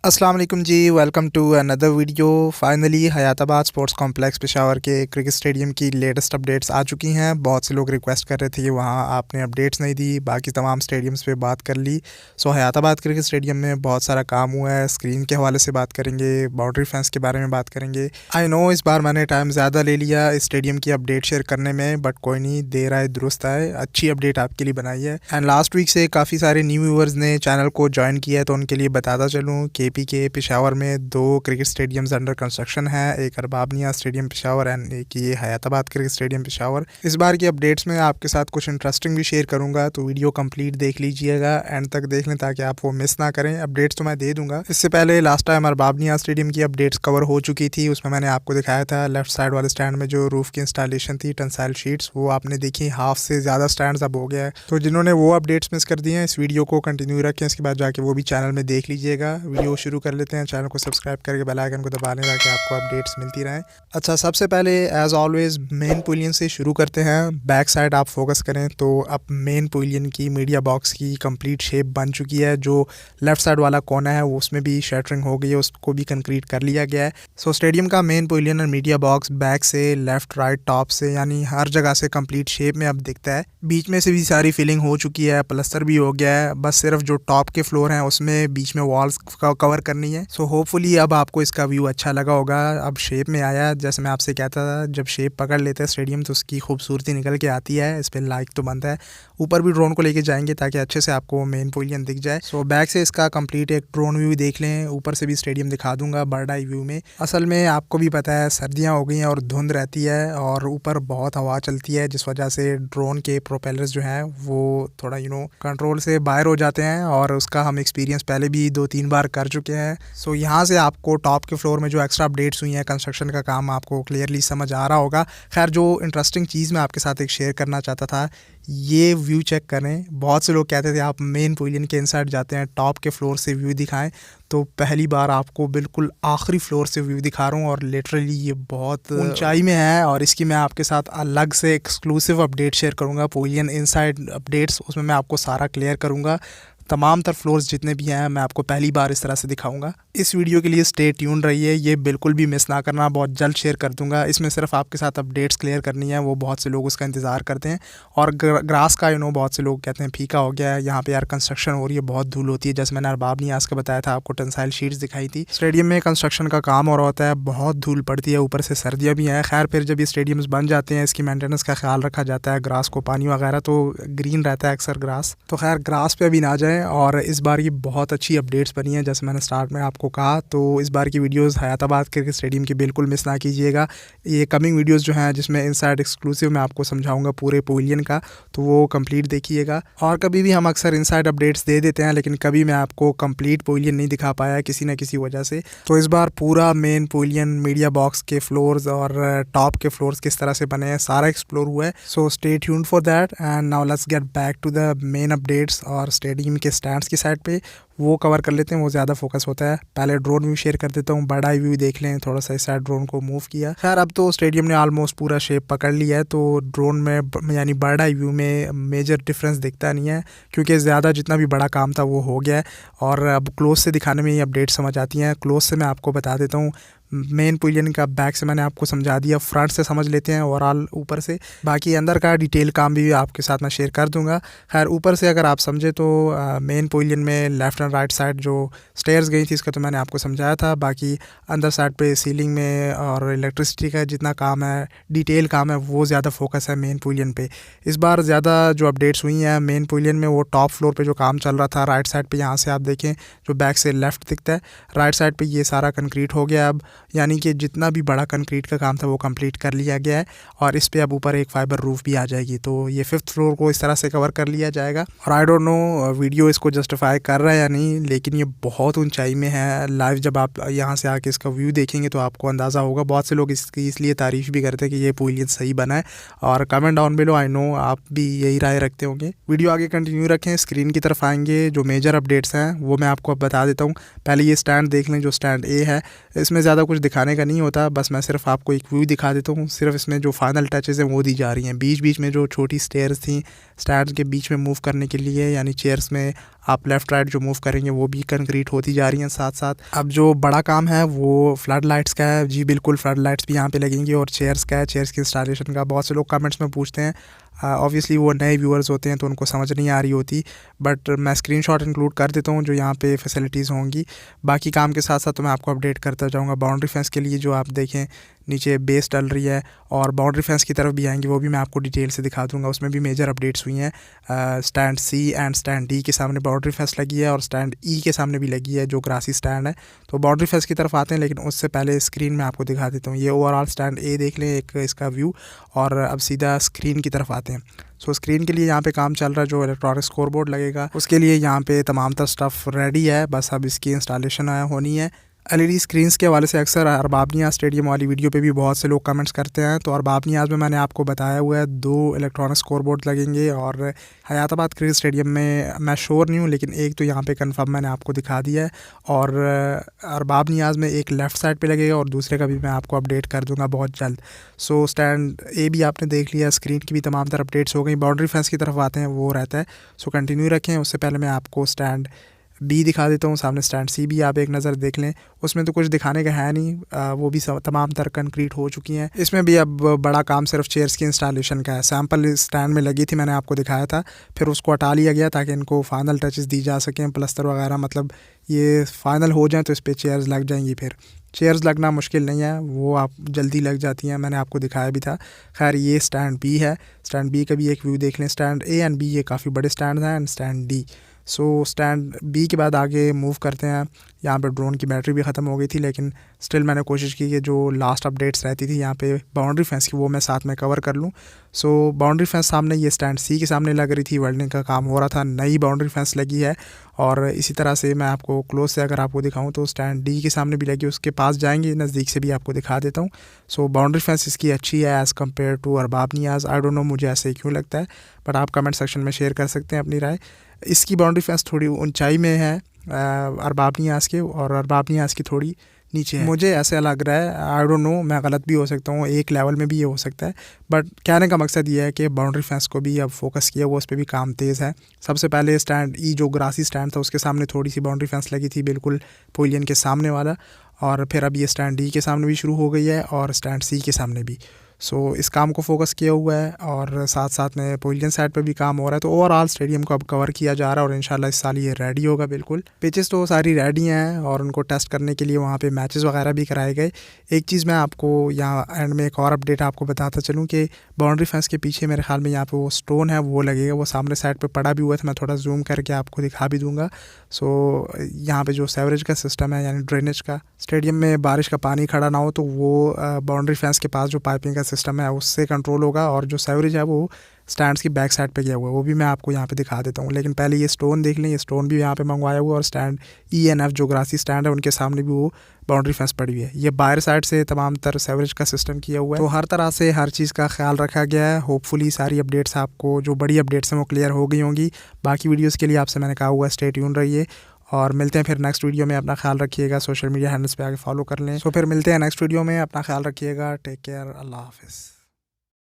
अस्सलाम वालेकुम जी, welcome to another video. Finally Hayatabad sports complex Peshawar के क्रिकेट स्टेडियम की लेटेस्ट अपडेट्स आ चुकी हैं। बहुत से लोग रिक्वेस्ट कर रहे थे कि वहाँ आपने अपडेट्स नहीं दी, बाकी तमाम स्टेडियम्स पे बात कर ली। सो हयाताबाद क्रिकेट स्टेडियम में बहुत सारा काम हुआ है। स्क्रीन के हवाले से बात करेंगे, बाउंड्री फेंस के बारे में बात करेंगे। आई नो इस बार मैंने टाइम ज़्यादा ले लिया इस स्टेडियम की अपडेट शेयर करने में, बट कोई नहीं, देर आए दुरुस्त आए। अच्छी अपडेट आपके लिए बनाई है। एंड लास्ट वीक से काफ़ी सारे न्यू व्यूअर्स ने चैनल को ज्वाइन किया है, तो उनके लिए बताता चलूँ के पेशावर में 2 क्रिकेट स्टेडियम्स अंडर कंस्ट्रक्शन है। एक अरबाबनिया स्टेडियम पेशावर एंड एक ये हयाताबाद क्रिकेट स्टेडियम पेशावर। इस बार की अपडेट्स में आपके साथ कुछ इंटरेस्टिंग भी शेयर करूंगा, तो वीडियो कंप्लीट देख लीजिएगा, एंड तक देख लें ताकि आप वो मिस ना करें। अपडेट्स तो मैं दे दूंगा। इससे पहले लास्ट टाइम अरबाबनिया स्टेडियम की अपडेट्स कवर हो चुकी थी। उसमें मैंने आपको दिखाया था लेफ्ट साइड वाले स्टैंड में जो रूफ की इंस्टॉलेशन थी, टेंसाइल शीट्स, वो आपने देखी। हाफ से ज़्यादा स्टैंड अब हो गया है, तो जिन्होंने वो अपडेट्स मिस कर दिए हैं, इस वीडियो को कंटिन्यू रखें, इसके बाद जाके वो भी चैनल में देख लीजिएगा। वीडियो शुरू कर लेते हैं। चैनल को सब्सक्राइब करके बेल आइकन को दबा लें ताकि आपको अपडेट्स मिलती रहें। अच्छा, सबसे पहले एज ऑलवेज मेन पवेलियन से शुरू करते हैं। बैक साइड आप फोकस करें तो अब मेन पवेलियन की मीडिया बॉक्स की कंप्लीट शेप बन चुकी है। जो लेफ्ट साइड वाला कोना है वो उसमें भी शटरिंग हो गई है, उसको भी कंक्रीट कर लिया गया है। सो स्टेडियम का मेन पवेलियन और मीडिया बॉक्स बैक से, लेफ्ट, राइट, टॉप से, यानी हर जगह से कंप्लीट शेप में अब दिखता है। बीच में से भी सारी फिलिंग हो चुकी है, प्लस्तर भी हो गया है। बस सिर्फ जो टॉप के फ्लोर हैं उसमें बीच में वॉल्स कवर करनी है। सो होपफुली अब आपको इसका व्यू अच्छा लगा होगा। अब शेप में आया, जैसे मैं आपसे कहता था, जब शेप पकड़ लेते हैं स्टेडियम तो उसकी खूबसूरती निकल के आती है। इस पर लाइक तो बनता है। ऊपर भी ड्रोन को लेके जाएंगे ताकि अच्छे से आपको मेन पवेलियन दिख जाए। सो बैक से इसका कंप्लीट एक ड्रोन व्यू देख लें। ऊपर से भी स्टेडियम दिखा दूंगा बर्ड आई व्यू में। असल में आपको भी पता है सर्दियाँ हो गई हैं और धुंध रहती है और ऊपर बहुत हवा चलती है, जिस वजह से ड्रोन के प्रोपेलर्स जो हैं वो थोड़ा कंट्रोल से बाहर हो जाते हैं, और उसका हम एक्सपीरियंस पहले भी 2-3 बार कर चुके हैं। सो यहाँ से आपको टॉप के फ्लोर में जो एक्स्ट्रा अपडेट्स हुई हैं, कंस्ट्रक्शन का काम आपको क्लियरली समझ आ रहा होगा। खैर, जो इंटरेस्टिंग चीज़ मैं आपके साथ एक शेयर करना चाहता था, ये व्यू चेक करें। बहुत से लोग कहते थे आप मेन पवेलियन के इनसाइड जाते हैं, टॉप के फ्लोर से व्यू दिखाएं, तो पहली बार आपको बिल्कुल आखिरी फ्लोर से व्यू दिखा रहा हूँ, और लिटरली ये बहुत ऊंचाई में है। और इसकी मैं आपके साथ अलग से एक्सक्लूसिव अपडेट शेयर करूँगा, पवेलियन इनसाइड अपडेट्स, उसमें मैं आपको सारा क्लियर करूँगा। तमाम तर फ्लोर्स जितने भी हैं मैं आपको पहली बार इस तरह से दिखाऊंगा। इस वीडियो के लिए स्टे ट्यून रहिए, ये बिल्कुल भी मिस ना करना, बहुत जल्द शेयर कर दूंगा। इसमें सिर्फ आपके साथ अपडेट्स क्लियर करनी है, वो बहुत से लोग उसका इंतज़ार करते हैं। और ग्रास का बहुत से लोग कहते हैं फीका हो गया है, यहाँ पे यार कंस्ट्रक्शन हो रही है, बहुत धूल होती है। जैसे मैंने अरबाब नियाज़ का बताया था, आपको टेंसाइल शीट्स दिखाई थी। स्टेडियम में कंस्ट्रक्शन का काम हो रहा होता है, बहुत धूल पड़ती है, ऊपर से सर्दियाँ भी हैं। खैर, फिर जब ये स्टेडियम्स बन जाते हैं, इसकी मेंटेनेंस का ख्याल रखा जाता है, ग्रास को पानी वगैरह, तो ग्रीन रहता है अक्सर ग्रास। तो खैर, ग्रास पे अभी ना जाएँ। और इस बार ये बहुत अच्छी अपडेट्स बनी है, जैसे मैंने स्टार्ट में आपको कहा। तो इस बार की वीडियोस हयाताबाद क्रिकेट स्टेडियम की बिल्कुल मिस ना कीजिएगा। ये कमिंग वीडियोस जो हैं, जिसमें इनसाइड एक्सक्लूसिव मैं आपको समझाऊंगा पूरे पवेलियन का, तो वो कंप्लीट देखिएगा। और कभी भी हम अक्सर इनसाइड अपडेट्स दे देते हैं, लेकिन कभी मैं आपको कंप्लीट पवेलियन नहीं दिखा पाया किसी न किसी वजह से। तो इस बार पूरा मेन पवेलियन, मीडिया बॉक्स के फ्लोर्स और टॉप के फ्लोर्स किस तरह से बने हैं, सारा एक्सप्लोर हुआ है। So stay tuned for that, and now let's get back to the main updates. और स्टेडियम के स्टैंड्स की साइड पे वो कवर कर लेते हैं, वो ज़्यादा फोकस होता है। पहले ड्रोन व्यू शेयर कर देता हूँ, बड़ा आई व्यू देख लें। थोड़ा सा इस साइड ड्रोन को मूव किया। खैर, अब तो स्टेडियम ने ऑलमोस्ट पूरा शेप पकड़ लिया है, तो ड्रोन में यानी बर्ड आई व्यू में मेजर डिफरेंस दिखता नहीं है, क्योंकि ज़्यादा जितना भी बड़ा काम था वो हो गया है। और अब क्लोज से दिखाने में ये अपडेट समझ आती हैं। क्लोज से मैं आपको बता देता हूँ। मेन पवेलियन का बैक से मैंने आपको समझा दिया, फ्रंट से समझ लेते हैं ओवरऑल ऊपर से। बाकी अंदर का डिटेल काम भी आपके साथ मैं शेयर कर दूंगा। खैर, ऊपर से अगर आप समझे तो मेन पवेलियन में लेफ़्ट एंड राइट साइड जो स्टेयर्स गई थी, इसका तो मैंने आपको समझाया था। बाकी अंदर साइड पे सीलिंग में और इलेक्ट्रिसिटी का जितना काम है, डिटेल काम है, वो ज़्यादा फोकस है मेन पवेलियन पे। इस बार ज़्यादा जो अपडेट्स हुई हैं मेन पवेलियन में, वो टॉप फ्लोर पे जो काम चल रहा था, राइट साइड पे, यहाँ से आप देखें जो बैक से लेफ़्ट दिखता है, राइट साइड पे ये सारा कंक्रीट हो गया अब। यानी कि जितना भी बड़ा कंक्रीट का काम था वो कंप्लीट कर लिया गया है, और इस पे अब ऊपर एक फाइबर रूफ भी आ जाएगी। तो ये 5th फ्लोर को इस तरह से कवर कर लिया जाएगा। और आई डोंट नो वीडियो इसको जस्टिफाई कर रहा है या नहीं, लेकिन ये बहुत ऊंचाई में है। लाइव जब आप यहाँ से आके इसका व्यू देखेंगे तो आपको अंदाज़ा होगा। बहुत से लोग इसकी इसलिए तारीफ़ भी करते हैं कि ये पवेलियन सही बना है। और comment down below, I know आप भी यही राय रखते होंगे। वीडियो आगे कंटिन्यू रखें, स्क्रीन की तरफ आएंगे। जो मेजर अपडेट्स हैं वो मैं आपको अब बता देता हूँ। पहले ये स्टैंड देख लें, जो स्टैंड ए है, इसमें ज़्यादा कुछ दिखाने का नहीं होता, बस मैं सिर्फ आपको एक व्यू दिखा देता हूँ। सिर्फ इसमें जो फाइनल टचेज़ हैं वो दी जा रही हैं। बीच बीच में जो छोटी स्टेयर्स थी स्टैंड के बीच में मूव करने के लिए, यानी चेयर्स में आप लेफ़्ट राइट जो मूव करेंगे वो भी कंक्रीट होती जा रही हैं साथ साथ। अब जो बड़ा काम है वो फ्लड लाइट्स का है। जी बिल्कुल, फ्लड लाइट्स भी यहाँ पे लगेंगी और चेयर्स का है, चेयर्स की इंस्टॉलेशन का। बहुत से लोग कमेंट्स में पूछते हैं, ऑब्वियसली वो नए व्यूअर्स होते हैं तो उनको समझ नहीं आ रही होती, बट मैं स्क्रीनशॉट इंक्लूड कर देता हूँ जो यहाँ पे फैसिलिटीज़ होंगी। बाकी काम के साथ साथ तो मैं आपको अपडेट करता जाऊँगा। बाउंड्री फेंस के लिए जो आप देखें नीचे बेस डल रही है, और बाउंड्री फेंस की तरफ भी आएंगे, वो भी मैं आपको डिटेल से दिखा दूंगा। उसमें भी मेजर अपडेट्स हुई हैं। Stand C and stand D के सामने बाउंड्री फेंस लगी है और स्टैंड ई के सामने भी लगी है जो ग्रासी स्टैंड है। तो बाउंड्री फेंस की तरफ आते हैं, लेकिन उससे पहले स्क्रीन में आपको दिखा देता हूँ। ये ओवरऑल स्टैंड ए देख लें एक इसका व्यू, और अब सीधा स्क्रीन की तरफ आते हैं। सो स्क्रीन के लिए यहाँ पे काम चल रहा है, जो इलेक्ट्रॉनिक स्कोरबोर्ड लगेगा उसके लिए यहाँ पे तमाम तर स्टफ़ रेडी है, बस अब इसकी इंस्टॉलेशन होनी है। एलईडी स्क्रीन्स के हवाले से अक्सर अरबाब नियाज़ स्टेडियम वाली वीडियो पे भी बहुत से लोग कमेंट्स करते हैं। तो अरबाब नियाज़ में मैंने आपको बताया हुआ है 2 इलेक्ट्रॉनिक स्कोरबोर्ड लगेंगे, और हयाताबाद क्रिकेट स्टेडियम में मैं श्योर नहीं हूँ, लेकिन एक तो यहाँ पे कंफर्म मैंने आपको दिखा दिया है। और अरबाब नियाज़ में एक लेफ़्ट साइड पे लगेगा और दूसरे का भी मैं आपको अपडेट कर दूँगा बहुत जल्द। सो स्टैंड ए भी आपने देख लिया, स्क्रीन की भी तमाम तरह अपडेट्स हो गई। बाउंड्री फेंस की तरफ आते हैं, वो रहता है। सो कंटिन्यू रखें। उससे पहले मैं आपको स्टैंड बी दिखा देता हूँ। सामने स्टैंड सी भी आप एक नज़र देख लें। उसमें तो कुछ दिखाने का है नहीं, वो भी तमाम तर कंक्रीट हो चुकी हैं। इसमें भी अब बड़ा काम सिर्फ चेयर्स की इंस्टॉलेशन का है। सैम्पल स्टैंड में लगी थी, मैंने आपको दिखाया था, फिर उसको हटा लिया गया ताकि इनको फाइनल टचेस दी जा सकें, प्लस्तर वगैरह, मतलब ये फ़ाइनल हो जाए तो इस पर चेयर्स लग जाएंगी। फिर चेयर्स लगना मुश्किल नहीं है, वो आप जल्दी लग जाती हैं, मैंने आपको दिखाया भी था। खैर ये स्टैंड बी है। स्टैंड बी का भी एक व्यू देख लें। स्टैंड ए एंड बी ये काफ़ी बड़े स्टैंड हैं, and stand D. So stand B के बाद आगे मूव करते हैं। यहाँ पे ड्रोन की बैटरी भी ख़त्म हो गई थी, लेकिन स्टिल मैंने कोशिश की कि जो लास्ट अपडेट्स रहती थी यहाँ पे बाउंड्री फेंस की, वो मैं साथ में कवर कर लूँ। सो बाउंड्री फेंस सामने, ये स्टैंड सी के सामने लग रही थी, वेल्डिंग का काम हो रहा था, नई बाउंड्री फेंस लगी है। और इसी तरह से मैं आपको क्लोज से अगर आपको दिखाऊँ तो स्टैंड डी के सामने भी लगी, उसके पास जाएंगे, नज़दीक से भी आपको दिखा देता हूँ। सो बाउंड्री फेंस इसकी अच्छी है as compare to Arbab Niaz. I don't know मुझे ऐसे क्यों लगता है, बट आप कमेंट सेक्शन में शेयर कर सकते हैं अपनी राय। इसकी बाउंड्री फेंस थोड़ी ऊंचाई में है अरबाब नियाज़ के, और अरबाब नियाज़ की थोड़ी नीचे है। मुझे ऐसा लग रहा है, आई डोंट नो, मैं गलत भी हो सकता हूँ, एक लेवल में भी ये हो सकता है, बट कहने का मकसद ये है कि बाउंड्री फेंस को भी अब फोकस किया हुआ, उस पर भी काम तेज़ है। सबसे पहले स्टैंड ई जो ग्रासी स्टैंड था उसके सामने थोड़ी सी बाउंड्री फेंस लगी थी, बिल्कुल पवेलियन के सामने वाला, और फिर अब ये स्टैंड डी के सामने भी शुरू हो गई है और स्टैंड सी के सामने भी। सो इस काम को फोकस किया हुआ है, और साथ साथ में पवेलियन साइड पे भी काम हो रहा है। तो ओवरऑल स्टेडियम को अब कवर किया जा रहा है, और इंशाल्लाह इस साल ये रेडी होगा बिल्कुल। पिचेस तो सारी रेडी हैं, और उनको टेस्ट करने के लिए वहाँ पे मैचेस वगैरह भी कराए गए। एक चीज़ मैं आपको यहाँ एंड में एक और अपडेट आपको बताता चलूँ कि बाउंड्री फेंस के पीछे मेरे ख्याल में यहाँ पे वो स्टोन है वो लगेगा, वो सामने साइड पे पड़ा भी हुआ था, मैं थोड़ा जूम करके आपको दिखा भी दूँगा। सो यहाँ पे जो सेवरेज का सिस्टम है, यानी ड्रेनेज का, स्टेडियम में बारिश का पानी खड़ा ना हो तो वो बाउंड्री फेंस के पास जो पाइपिंग का सिस्टम है उससे कंट्रोल होगा, और जो सेवरेज है वो स्टैंड्स की बैक साइड पे गया हुआ है, वो भी मैं आपको यहाँ पे दिखा देता हूँ। लेकिन पहले ये स्टोन देख लें, ये स्टोन भी यहाँ पे मंगवाया हुआ है, और स्टैंड ई एन एफ जो ग्रासी स्टैंड है उनके सामने भी वो बाउंड्री फेंस पड़ी हुई है। ये बाहर साइड से तमाम तर सेवरेज का सिस्टम किया हुआ है, तो हर तरह से हर चीज़ का ख्याल रखा गया है। होपफुली सारी अपडेट्स आपको, जो बड़ी अपडेट्स हैं वो क्लियर हो गई होंगी। बाकी वीडियोज़ के लिए आपसे मैंने कहा हुआ स्टे ट्यून रहिए, और मिलते हैं फिर नेक्स्ट वीडियो में। अपना ख्याल रखिएगा, सोशल मीडिया हैंडल्स पे आके फॉलो कर लें। सो फिर मिलते हैं नेक्स्ट वीडियो में, अपना ख्याल रखिएगा, टेक केयर, अल्लाह हाफिज़।